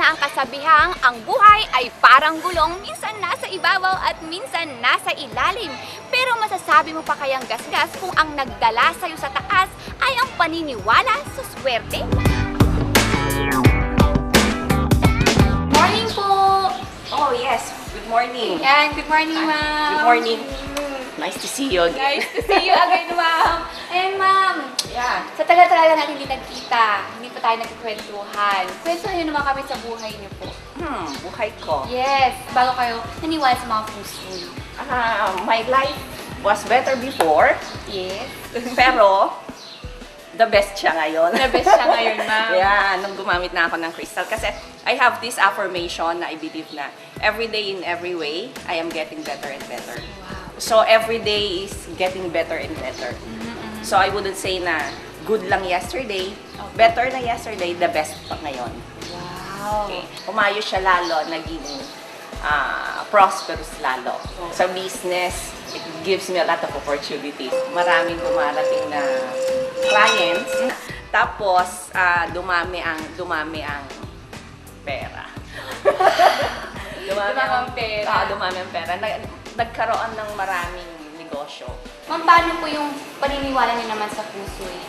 nga ang kasabihang ang buhay ay parang gulong, minsan nasa ibabaw at minsan nasa ilalim. Pero masasabi mo pa kayang gasgas kung ang nagdala sa'yo sa taas ay ang paniniwala sa swerte? Morning po! Oh yes, good morning. Yan, good morning ma'am! Good morning. Nice to see you again. Nice to see you again ma'am! Ayan ma'am, Yeah. sa tagal-tagal natin hindi nagkita, hindi pa tayo nagkikwentuhan. Kwentuhan niyo naman kami sa buhay niyo po. Buhay ko. Yes, bago kayo naniwala sa mga feng My life was better before, Yes. pero the best siya ngayon. The best siya ngayon, ma'am. Yeah, nung gumamit na ako ng crystal. Kasi I have this affirmation na I believe na every day in every way, I am getting better and better. Wow. So every day is getting better and better. So I wouldn't say na good lang yesterday, better na yesterday, the best pa ngayon. Wow. Okay. Umayos siya lalo, naging prosperous lalo. Sa business, it gives me a lot of opportunities. Maraming dumarating na clients. Tapos, dumami ang pera. Dumami ang pera. Dumami ang pera. Nagkaroon ng maraming negosyo. Ma'am, paano po yung paniniwala niyo naman sa feng shui?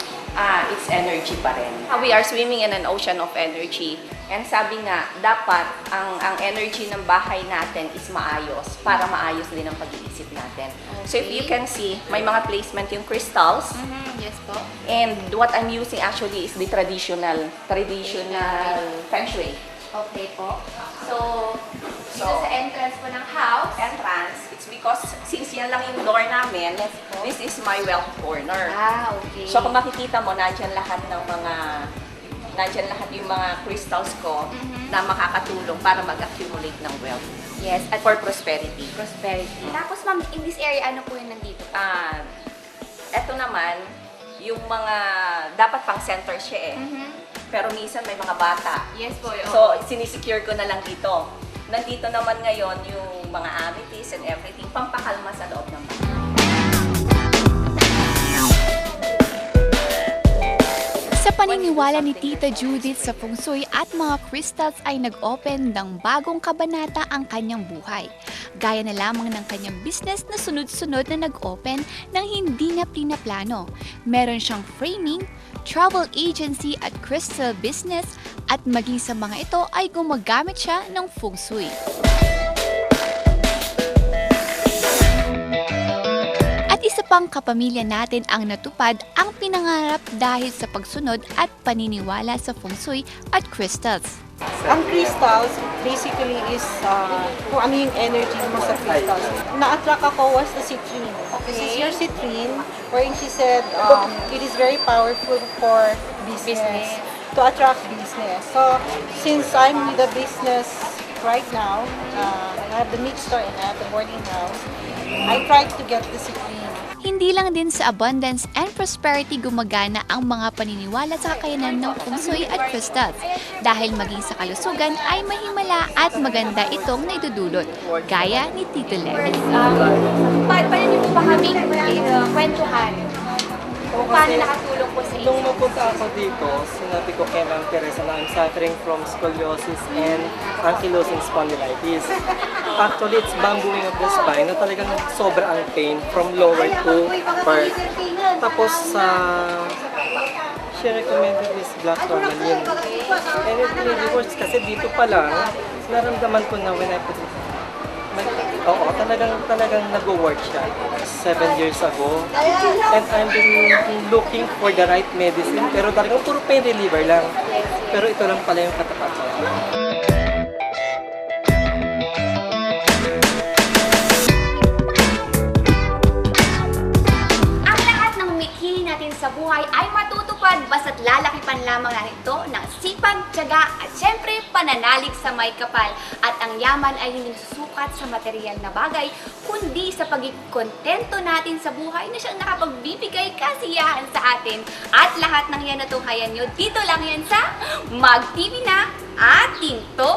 It's energy pa rin. We are swimming in an ocean of energy. And sabi nga, dapat ang energy ng bahay natin is maayos para maayos din ang pag-iisip natin. So if you can see, may mga placement yung crystals. Yes po. And what I'm using actually is the traditional feng shui. Okay po. So, dito sa entrance po ng house. Entrance, it's because since yan lang yung door namin, Yes po. this is my wealth corner. Okay. So kung makikita mo, nandyan lahat yung mga crystals ko na makakatulong para mag-accumulate ng wealth. Yes, at For prosperity. prosperity. Tapos ma'am, in this area, ano po yung nandito? Eto naman, yung mga, dapat pang center siya Pero minsan may mga bata. Yes po. So, sinisecure ko na lang dito. Nandito naman ngayon yung mga amethyst and everything, pampakalma sa loob ng bahay. Sa paniniwala ni Tita Judith sa feng shui at mga crystals ay nag-open ng bagong kabanata ang kanyang buhay. Gaya na lamang ng kanyang business na sunod-sunod na nag-open nang hindi na pinaplano. Meron siyang framing, travel agency at crystal business at maging sa mga ito ay gumagamit siya ng feng shui. At isa pang kapamilya natin ang natupad ang pinangarap dahil sa pagsunod at paniniwala sa feng shui at crystals. Ang crystals, basically is kung ano yung energy mo sa crystals. Na-attract ako was the citrine. This is your citrine, wherein she said it is very powerful for business, to attract business. So, since I'm with the business right now, I have the meat store and I have the boarding house, I tried to get the citrine. Hindi lang din sa abundance and prosperity gumagana ang mga paniniwala sa kakayanan ng feng shui at crystals dahil maging sa kalusugan ay mahimala at maganda itong naidudulot, gaya ni Tito Lex. Paano niyo po ba kami kwentuhan? Kung paano nakatulong po sa inyo? Nung napunta ako dito, sinabi ko kay Ma'am Teresa na I'm suffering from scoliosis and ankylosing spondylitis. Actually, it's bambooing of the spine na talagang sobra ang pain from lower to upper. Tapos, she recommended this black tourmaline. And it really works kasi dito pa lang, naramdaman ko na when I put it, talagang nag-work siya 7 years ago. And I've been looking for the right medicine, pero talagang puro pain reliever lang. Pero ito lang pala yung katapat ko. Ang lahat ng mithi natin sa buhay ay matutupad basta't lalakipan lamang natin ito ng sipag, tiyaga at syempre pananalig sa may kapal. At ang yaman ay hindi susukat sa material na bagay, kundi sa pagiging kontento natin sa buhay na siyang nakapagbibigay kasiyahan sa atin. At lahat ng yan natunghayan nyo, dito lang yan sa Mag TV na ating to!